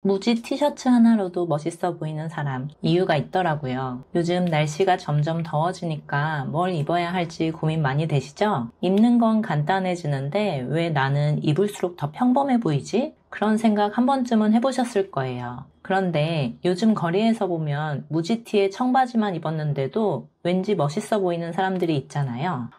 무지 티셔츠 하나로도 멋있어 보이는 사람, 이유가 있더라고요. 요즘 날씨가 점점 더워지니까 뭘 입어야 할지 고민 많이 되시죠? 입는 건 간단해지는데 왜 나는 입을수록 더 평범해 보이지? 그런 생각 한 번쯤은 해보셨을 거예요. 그런데 요즘 거리에서 보면 무지티에 청바지만 입었는데도 왠지 멋있어 보이는 사람들이 있잖아요.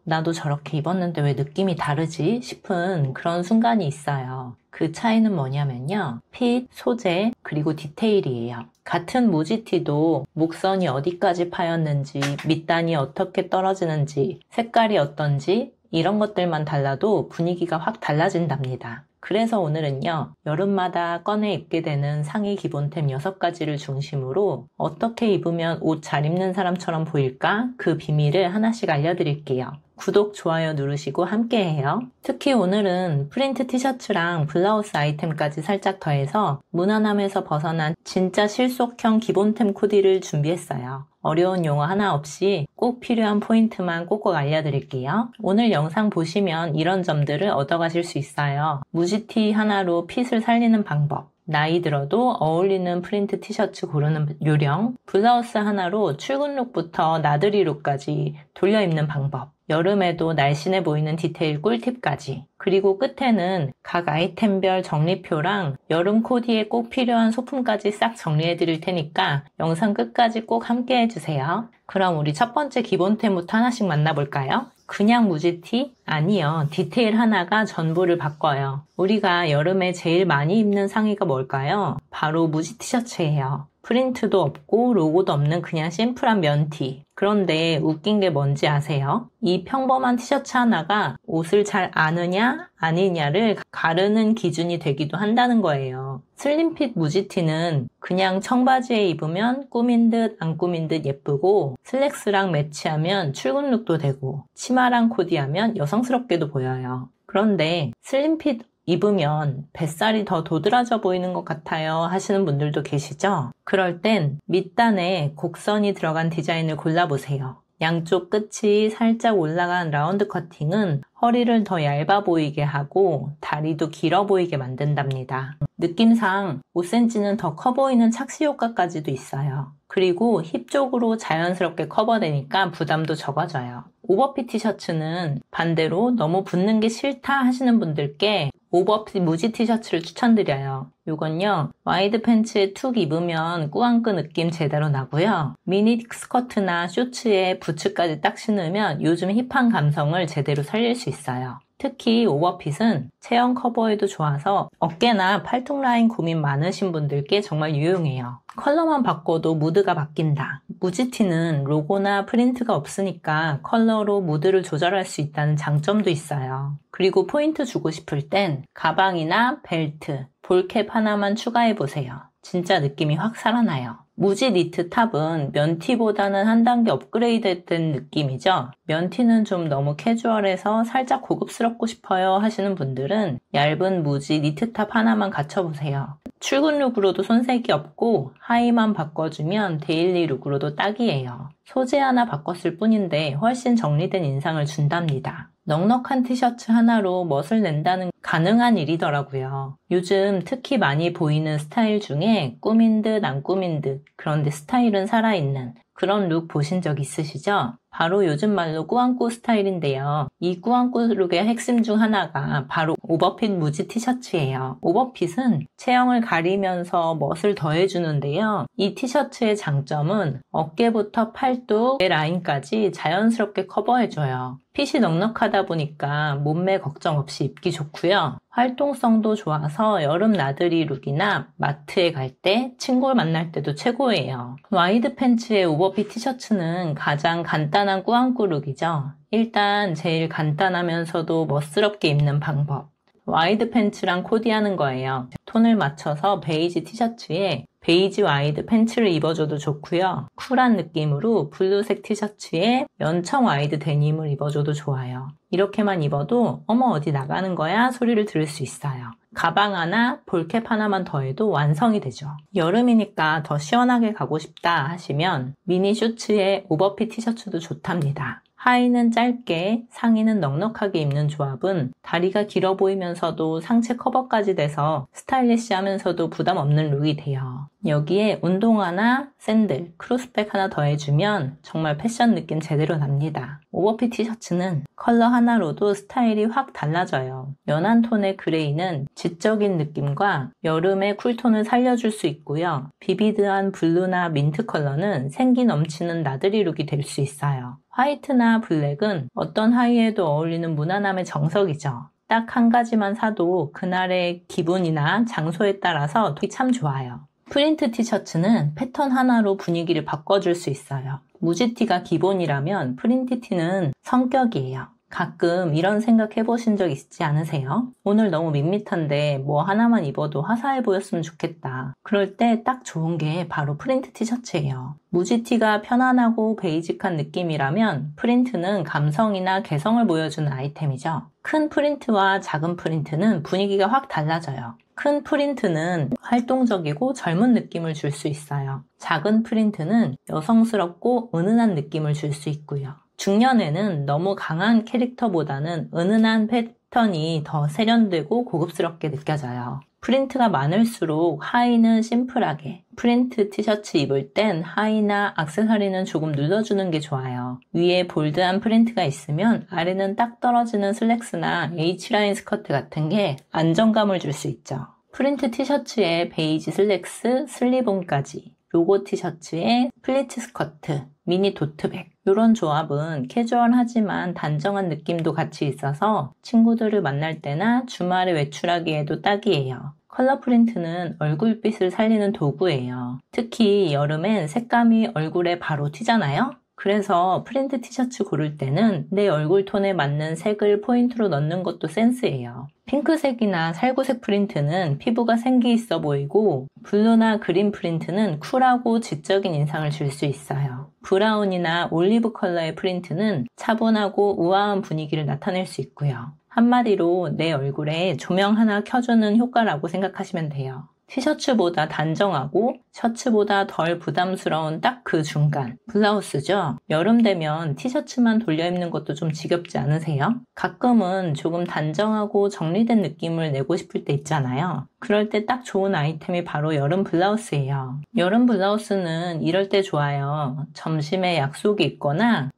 나도 저렇게 입었는데 왜 느낌이 다르지? 싶은 그런 순간이 있어요. 그 차이는 뭐냐면요. 핏, 소재, 그리고 디테일이에요. 같은 무지티도 목선이 어디까지 파였는지, 밑단이 어떻게 떨어지는지, 색깔이 어떤지 이런 것들만 달라도 분위기가 확 달라진답니다. 그래서 오늘은요, 여름마다 꺼내 입게 되는 상의 기본템 6가지를 중심으로 어떻게 입으면 옷 잘 입는 사람처럼 보일까? 그 비밀을 하나씩 알려드릴게요. 구독, 좋아요 누르시고 함께해요. 특히 오늘은 프린트 티셔츠랑 블라우스 아이템까지 살짝 더해서 무난함에서 벗어난 진짜 실속형 기본템 코디를 준비했어요. 어려운 용어 하나 없이 꼭 필요한 포인트만 꼭꼭 알려드릴게요. 오늘 영상 보시면 이런 점들을 얻어가실 수 있어요. 무지티 하나로 핏을 살리는 방법, 나이 들어도 어울리는 프린트 티셔츠 고르는 요령, 블라우스 하나로 출근 룩부터 나들이 룩까지 돌려 입는 방법, 여름에도 날씬해 보이는 디테일 꿀팁까지, 그리고 끝에는 각 아이템별 정리표랑 여름 코디에 꼭 필요한 소품까지 싹 정리해 드릴 테니까 영상 끝까지 꼭 함께 해주세요. 그럼 우리 첫 번째 기본템부터 하나씩 만나볼까요? 그냥 무지티? 아니요. 디테일 하나가 전부를 바꿔요. 우리가 여름에 제일 많이 입는 상의가 뭘까요? 바로 무지 티셔츠예요. 프린트도 없고 로고도 없는 그냥 심플한 면티. 그런데 웃긴 게 뭔지 아세요? 이 평범한 티셔츠 하나가 옷을 잘 아느냐 아니냐를 가르는 기준이 되기도 한다는 거예요. 슬림핏 무지티는 그냥 청바지에 입으면 꾸민 듯 안 꾸민 듯 예쁘고, 슬랙스랑 매치하면 출근 룩도 되고, 치마랑 코디하면 여성스럽게도 보여요. 그런데 슬림핏 입으면 뱃살이 더 도드라져 보이는 것 같아요 하시는 분들도 계시죠? 그럴 땐 밑단에 곡선이 들어간 디자인을 골라보세요. 양쪽 끝이 살짝 올라간 라운드 커팅은 허리를 더 얇아 보이게 하고 다리도 길어 보이게 만든답니다. 느낌상 5cm는 더 커 보이는 착시 효과까지도 있어요. 그리고 힙 쪽으로 자연스럽게 커버되니까 부담도 적어져요. 오버핏 티셔츠는 반대로 너무 붙는 게 싫다 하시는 분들께 오버핏 무지 티셔츠를 추천드려요. 이건요, 와이드 팬츠에 툭 입으면 꾸안꾸 느낌 제대로 나고요. 미니 스커트나 쇼츠에 부츠까지 딱 신으면 요즘 힙한 감성을 제대로 살릴 수 있어요. 특히 오버핏은 체형 커버에도 좋아서 어깨나 팔뚝 라인 고민 많으신 분들께 정말 유용해요. 컬러만 바꿔도 무드가 바뀐다. 무지티는 로고나 프린트가 없으니까 컬러로 무드를 조절할 수 있다는 장점도 있어요. 그리고 포인트 주고 싶을 땐 가방이나 벨트, 볼캡 하나만 추가해보세요. 진짜 느낌이 확 살아나요. 무지 니트 탑은 면티보다는 한 단계 업그레이드 된 느낌이죠. 면티는 좀 너무 캐주얼해서 살짝 고급스럽고 싶어요 하시는 분들은 얇은 무지 니트 탑 하나만 갖춰보세요. 출근 룩으로도 손색이 없고 하의만 바꿔주면 데일리 룩으로도 딱이에요. 소재 하나 바꿨을 뿐인데 훨씬 정리된 인상을 준답니다. 넉넉한 티셔츠 하나로 멋을 낸다는 가능한 일이더라고요. 요즘 특히 많이 보이는 스타일 중에 꾸민 듯 안 꾸민 듯, 그런데 스타일은 살아있는 그런 룩 보신 적 있으시죠? 바로 요즘 말로 꾸안꾸 스타일인데요. 이 꾸안꾸 룩의 핵심 중 하나가 바로 오버핏 무지 티셔츠예요. 오버핏은 체형을 가리면서 멋을 더해주는데요. 이 티셔츠의 장점은 어깨부터 팔뚝, 라인까지 자연스럽게 커버해줘요. 핏이 넉넉하다 보니까 몸매 걱정 없이 입기 좋고요. 활동성도 좋아서 여름 나들이 룩이나 마트에 갈 때, 친구를 만날 때도 최고예요. 와이드 팬츠의 오버핏 티셔츠는 가장 간단한 꾸안꾸 룩이죠. 일단 제일 간단하면서도 멋스럽게 입는 방법. 와이드 팬츠랑 코디하는 거예요. 톤을 맞춰서 베이지 티셔츠에 베이지 와이드 팬츠를 입어줘도 좋고요. 쿨한 느낌으로 블루색 티셔츠에 연청 와이드 데님을 입어줘도 좋아요. 이렇게만 입어도 어머 어디 나가는 거야 소리를 들을 수 있어요. 가방 하나, 볼캡 하나만 더해도 완성이 되죠. 여름이니까 더 시원하게 가고 싶다 하시면 미니 슈츠에 오버핏 티셔츠도 좋답니다. 하의는 짧게, 상의는 넉넉하게 입는 조합은 다리가 길어 보이면서도 상체 커버까지 돼서 스타일리시하면서도 부담 없는 룩이 돼요. 여기에 운동화나 샌들, 크로스백 하나 더해주면 정말 패션 느낌 제대로 납니다. 오버핏 티셔츠는 컬러 하나로도 스타일이 확 달라져요. 연한 톤의 그레이는 지적인 느낌과 여름의 쿨톤을 살려줄 수 있고요. 비비드한 블루나 민트 컬러는 생기 넘치는 나들이 룩이 될 수 있어요. 화이트나 블랙은 어떤 하의에도 어울리는 무난함의 정석이죠. 딱 한 가지만 사도 그날의 기분이나 장소에 따라서 참 좋아요. 프린트 티셔츠는 패턴 하나로 분위기를 바꿔줄 수 있어요. 무지티가 기본이라면 프린트 티는 성격이에요. 가끔 이런 생각 해보신 적 있지 않으세요? 오늘 너무 밋밋한데 뭐 하나만 입어도 화사해 보였으면 좋겠다. 그럴 때 딱 좋은 게 바로 프린트 티셔츠예요. 무지티가 편안하고 베이직한 느낌이라면 프린트는 감성이나 개성을 보여주는 아이템이죠. 큰 프린트와 작은 프린트는 분위기가 확 달라져요. 큰 프린트는 활동적이고 젊은 느낌을 줄 수 있어요. 작은 프린트는 여성스럽고 은은한 느낌을 줄 수 있고요. 중년에는 너무 강한 캐릭터보다는 은은한 패턴이 더 세련되고 고급스럽게 느껴져요. 프린트가 많을수록 하의는 심플하게, 프린트 티셔츠 입을 땐 하의나 액세서리는 조금 눌러주는 게 좋아요. 위에 볼드한 프린트가 있으면 아래는 딱 떨어지는 슬랙스나 H라인 스커트 같은 게 안정감을 줄 수 있죠. 프린트 티셔츠에 베이지 슬랙스, 슬리본까지, 로고 티셔츠에 플리츠 스커트, 미니 도트백 이런 조합은 캐주얼하지만 단정한 느낌도 같이 있어서 친구들을 만날 때나 주말에 외출하기에도 딱이에요. 컬러 프린트는 얼굴빛을 살리는 도구예요. 특히 여름엔 색감이 얼굴에 바로 튀잖아요? 그래서 프린트 티셔츠 고를 때는 내 얼굴 톤에 맞는 색을 포인트로 넣는 것도 센스예요. 핑크색이나 살구색 프린트는 피부가 생기 있어 보이고 블루나 그린 프린트는 쿨하고 지적인 인상을 줄 수 있어요. 브라운이나 올리브 컬러의 프린트는 차분하고 우아한 분위기를 나타낼 수 있고요. 한마디로 내 얼굴에 조명 하나 켜주는 효과라고 생각하시면 돼요. 티셔츠보다 단정하고 셔츠보다 덜 부담스러운 딱 그 중간, 블라우스죠. 여름 되면 티셔츠만 돌려 입는 것도 좀 지겹지 않으세요? 가끔은 조금 단정하고 정리된 느낌을 내고 싶을 때 있잖아요. 그럴 때 딱 좋은 아이템이 바로 여름 블라우스예요. 여름 블라우스는 이럴 때 좋아요. 점심에 약속이 있거나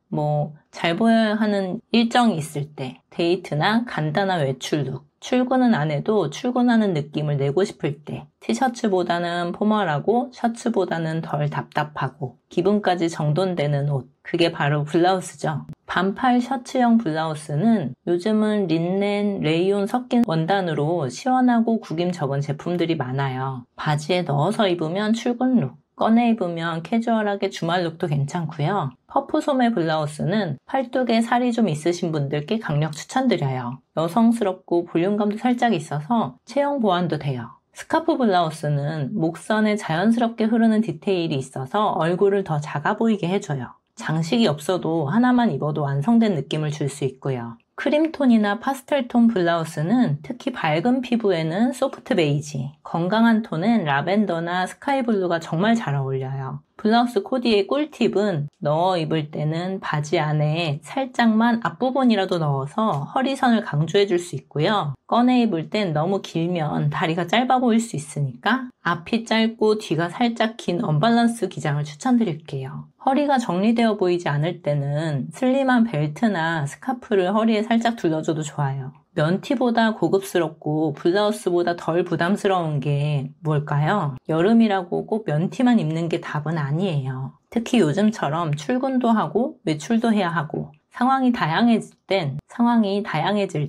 잘 보여야 하는 일정이 있을 때, 데이트나 간단한 외출 룩, 출근은 안 해도 출근하는 느낌을 내고 싶을 때, 티셔츠보다는 포멀하고 셔츠보다는 덜 답답하고 기분까지 정돈되는 옷, 그게 바로 블라우스죠. 반팔 셔츠형 블라우스는 요즘은 린넨, 레이온 섞인 원단으로 시원하고 구김 적은 제품들이 많아요. 바지에 넣어서 입으면 출근 룩, 꺼내 입으면 캐주얼하게 주말 룩도 괜찮고요. 퍼프 소매 블라우스는 팔뚝에 살이 좀 있으신 분들께 강력 추천드려요. 여성스럽고 볼륨감도 살짝 있어서 체형 보완도 돼요. 스카프 블라우스는 목선에 자연스럽게 흐르는 디테일이 있어서 얼굴을 더 작아 보이게 해줘요. 장식이 없어도 하나만 입어도 완성된 느낌을 줄 수 있고요. 크림톤이나 파스텔톤 블라우스는 특히 밝은 피부에는 소프트 베이지, 건강한 톤엔 라벤더나 스카이블루가 정말 잘 어울려요. 블라우스 코디의 꿀팁은 넣어 입을 때는 바지 안에 살짝만 앞부분이라도 넣어서 허리선을 강조해줄 수 있고요. 꺼내 입을 땐 너무 길면 다리가 짧아 보일 수 있으니까 앞이 짧고 뒤가 살짝 긴 언밸런스 기장을 추천드릴게요. 허리가 정리되어 보이지 않을 때는 슬림한 벨트나 스카프를 허리에 살짝 둘러줘도 좋아요. 면티보다 고급스럽고 블라우스보다 덜 부담스러운 게 뭘까요? 여름이라고 꼭 면티만 입는 게 답은 아니에요. 특히 요즘처럼 출근도 하고 외출도 해야 하고 상황이 다양해질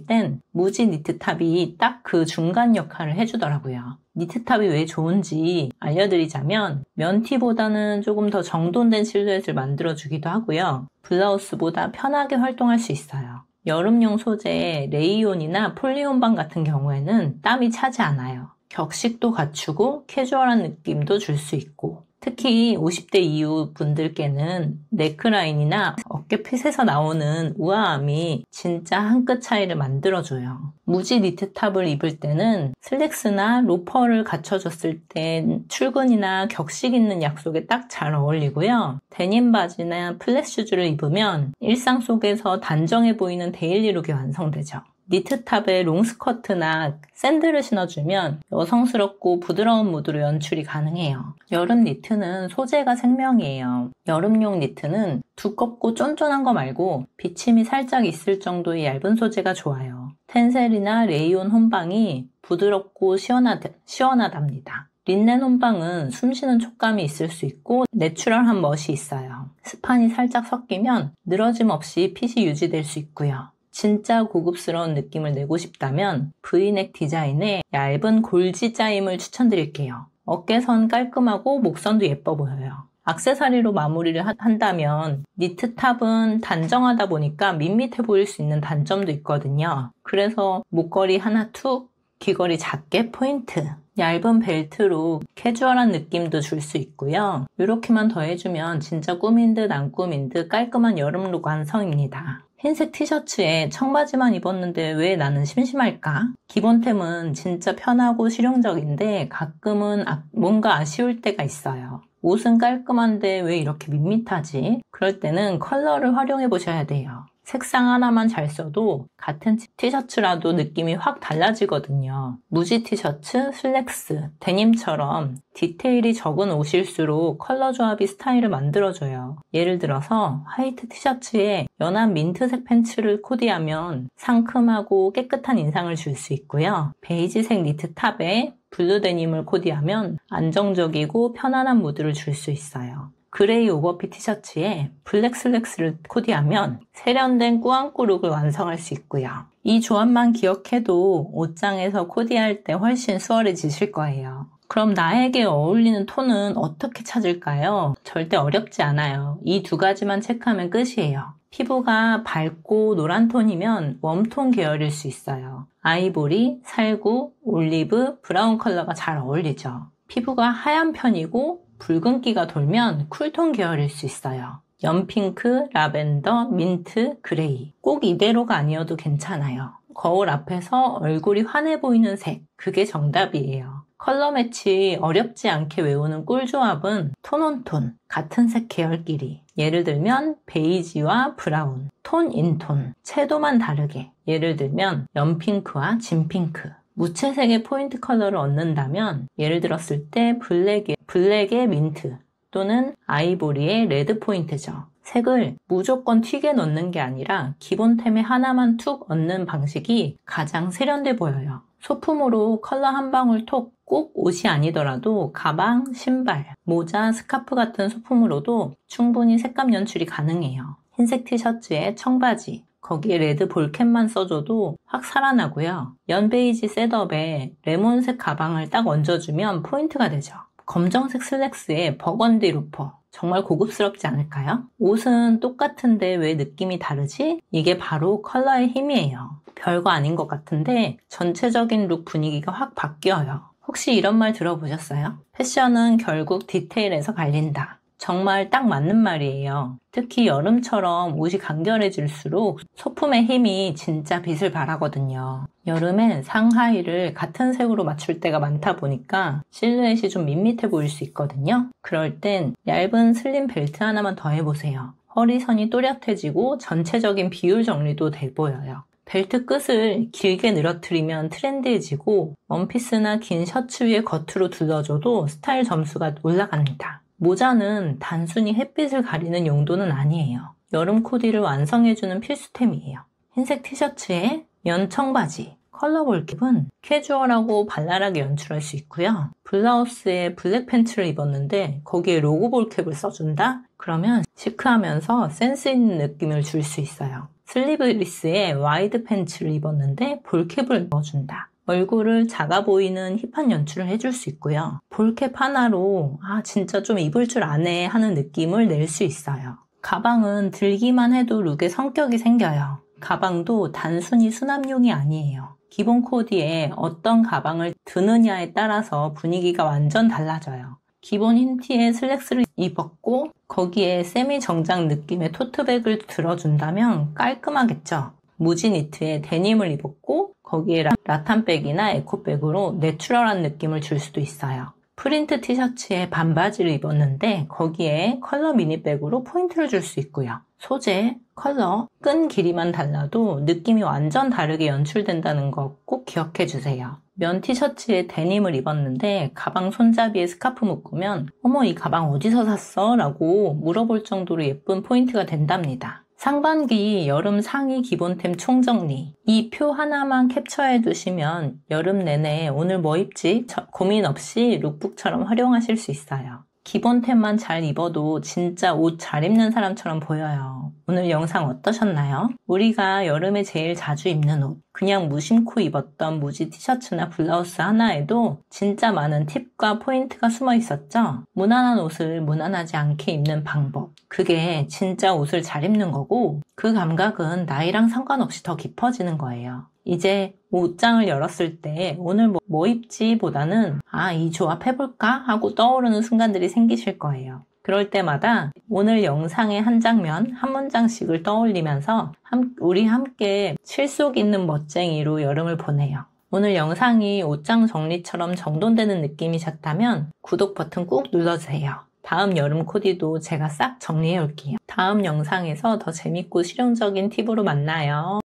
땐 무지 니트탑이 딱 그 중간 역할을 해주더라고요. 니트탑이 왜 좋은지 알려드리자면 면티보다는 조금 더 정돈된 실루엣을 만들어주기도 하고요. 블라우스보다 편하게 활동할 수 있어요. 여름용 소재의 레이온이나 폴리온방 같은 경우에는 땀이 차지 않아요. 격식도 갖추고 캐주얼한 느낌도 줄 수 있고 특히 50대 이후 분들께는 네크라인이나 어깨핏에서 나오는 우아함이 진짜 한 끗 차이를 만들어줘요. 무지 니트탑을 입을 때는 슬랙스나 로퍼를 갖춰줬을 땐 출근이나 격식 있는 약속에 딱 잘 어울리고요. 데님 바지나 플랫슈즈를 입으면 일상 속에서 단정해 보이는 데일리룩이 완성되죠. 니트탑에 롱스커트나 샌들을 신어주면 여성스럽고 부드러운 무드로 연출이 가능해요. 여름 니트는 소재가 생명이에요. 여름용 니트는 두껍고 쫀쫀한 거 말고 비침이 살짝 있을 정도의 얇은 소재가 좋아요. 텐셀이나 레이온 혼방이 부드럽고 시원하답니다. 린넨 혼방은 숨쉬는 촉감이 있을 수 있고 내추럴한 멋이 있어요. 스판이 살짝 섞이면 늘어짐 없이 핏이 유지될 수 있고요. 진짜 고급스러운 느낌을 내고 싶다면 V넥 디자인의 얇은 골지 짜임을 추천드릴게요. 어깨선 깔끔하고 목선도 예뻐 보여요. 액세서리로 마무리를 한다면 니트탑은 단정하다 보니까 밋밋해 보일 수 있는 단점도 있거든요. 그래서 목걸이 하나 툭, 귀걸이 작게 포인트, 얇은 벨트로 캐주얼한 느낌도 줄 수 있고요. 이렇게만 더해주면 진짜 꾸민 듯 안 꾸민 듯 깔끔한 여름룩 완성입니다. 흰색 티셔츠에 청바지만 입었는데 왜 나는 심심할까? 기본템은 진짜 편하고 실용적인데 가끔은 뭔가 아쉬울 때가 있어요. 옷은 깔끔한데 왜 이렇게 밋밋하지? 그럴 때는 컬러를 활용해 보셔야 돼요. 색상 하나만 잘 써도 같은 티셔츠라도 느낌이 확 달라지거든요. 무지 티셔츠, 슬랙스, 데님처럼 디테일이 적은 옷일수록 컬러 조합이 스타일을 만들어줘요. 예를 들어서 화이트 티셔츠에 연한 민트색 팬츠를 코디하면 상큼하고 깨끗한 인상을 줄 수 있고요. 베이지색 니트 탑에 블루 데님을 코디하면 안정적이고 편안한 무드를 줄 수 있어요. 그레이 오버핏 티셔츠에 블랙 슬랙스를 코디하면 세련된 꾸안꾸 룩을 완성할 수 있고요. 이 조합만 기억해도 옷장에서 코디할 때 훨씬 수월해지실 거예요. 그럼 나에게 어울리는 톤은 어떻게 찾을까요? 절대 어렵지 않아요. 이 두 가지만 체크하면 끝이에요. 피부가 밝고 노란 톤이면 웜톤 계열일 수 있어요. 아이보리, 살구, 올리브, 브라운 컬러가 잘 어울리죠. 피부가 하얀 편이고 붉은기가 돌면 쿨톤 계열일 수 있어요. 연핑크, 라벤더, 민트, 그레이. 꼭 이대로가 아니어도 괜찮아요. 거울 앞에서 얼굴이 환해 보이는 색, 그게 정답이에요. 컬러 매치 어렵지 않게 외우는 꿀조합은 톤온톤, 같은 색 계열끼리. 예를 들면 베이지와 브라운, 톤 인톤, 채도만 다르게. 예를 들면 연핑크와 진핑크. 무채색의 포인트 컬러를 얻는다면 예를 들었을 때 블랙의 민트 또는 아이보리의 레드 포인트죠. 색을 무조건 튀게 넣는 게 아니라 기본템에 하나만 툭 얻는 방식이 가장 세련돼 보여요. 소품으로 컬러 한 방울 톡, 꼭 옷이 아니더라도 가방, 신발, 모자, 스카프 같은 소품으로도 충분히 색감 연출이 가능해요. 흰색 티셔츠에 청바지, 거기에 레드 볼캡만 써줘도 확 살아나고요. 연베이지 셋업에 레몬색 가방을 딱 얹어주면 포인트가 되죠. 검정색 슬랙스에 버건디 루퍼. 정말 고급스럽지 않을까요? 옷은 똑같은데 왜 느낌이 다르지? 이게 바로 컬러의 힘이에요. 별거 아닌 것 같은데 전체적인 룩 분위기가 확 바뀌어요. 혹시 이런 말 들어보셨어요? 패션은 결국 디테일에서 갈린다. 정말 딱 맞는 말이에요. 특히 여름처럼 옷이 간결해질수록 소품의 힘이 진짜 빛을 발하거든요. 여름엔 상하의를 같은 색으로 맞출 때가 많다 보니까 실루엣이 좀 밋밋해 보일 수 있거든요. 그럴 땐 얇은 슬림 벨트 하나만 더 해보세요. 허리선이 또렷해지고 전체적인 비율 정리도 돼 보여요. 벨트 끝을 길게 늘어뜨리면 트렌디해지고 원피스나 긴 셔츠 위에 겉으로 둘러줘도 스타일 점수가 올라갑니다. 모자는 단순히 햇빛을 가리는 용도는 아니에요. 여름 코디를 완성해주는 필수템이에요. 흰색 티셔츠에 면 청바지, 컬러 볼캡은 캐주얼하고 발랄하게 연출할 수 있고요. 블라우스에 블랙 팬츠를 입었는데 거기에 로고 볼캡을 써준다? 그러면 시크하면서 센스 있는 느낌을 줄 수 있어요. 슬리브리스에 와이드 팬츠를 입었는데 볼캡을 넣어준다. 얼굴을 작아 보이는 힙한 연출을 해줄 수 있고요. 볼캡 하나로 진짜 좀 입을 줄 아네 하는 느낌을 낼 수 있어요. 가방은 들기만 해도 룩에 성격이 생겨요. 가방도 단순히 수납용이 아니에요. 기본 코디에 어떤 가방을 드느냐에 따라서 분위기가 완전 달라져요. 기본 흰 티에 슬랙스를 입었고 거기에 세미 정장 느낌의 토트백을 들어준다면 깔끔하겠죠. 무지 니트에 데님을 입었고 거기에 라탄백이나 에코백으로 내추럴한 느낌을 줄 수도 있어요. 프린트 티셔츠에 반바지를 입었는데 거기에 컬러 미니백으로 포인트를 줄 수 있고요. 소재, 컬러, 끈 길이만 달라도 느낌이 완전 다르게 연출된다는 거 꼭 기억해 주세요. 면 티셔츠에 데님을 입었는데 가방 손잡이에 스카프 묶으면 어머 이 가방 어디서 샀어? 라고 물어볼 정도로 예쁜 포인트가 된답니다. 상반기 여름 상의 기본템 총정리. 이 표 하나만 캡처해 두시면 여름 내내 오늘 뭐 입지? 고민 없이 룩북처럼 활용하실 수 있어요. 기본템만 잘 입어도 진짜 옷 잘 입는 사람처럼 보여요. 오늘 영상 어떠셨나요? 우리가 여름에 제일 자주 입는 옷, 그냥 무심코 입었던 무지 티셔츠나 블라우스 하나에도 진짜 많은 팁과 포인트가 숨어 있었죠? 무난한 옷을 무난하지 않게 입는 방법. 그게 진짜 옷을 잘 입는 거고 그 감각은 나이랑 상관없이 더 깊어지는 거예요. 이제 옷장을 열었을 때 오늘 뭐 입지 보다는 이 조합 해볼까? 하고 떠오르는 순간들이 생기실 거예요. 그럴 때마다 오늘 영상의 한 장면, 한 문장씩을 떠올리면서 우리 함께 실속 있는 멋쟁이로 여름을 보내요. 오늘 영상이 옷장 정리처럼 정돈되는 느낌이셨다면 구독 버튼 꾹 눌러주세요. 다음 여름 코디도 제가 싹 정리해 올게요. 다음 영상에서 더 재밌고 실용적인 팁으로 만나요.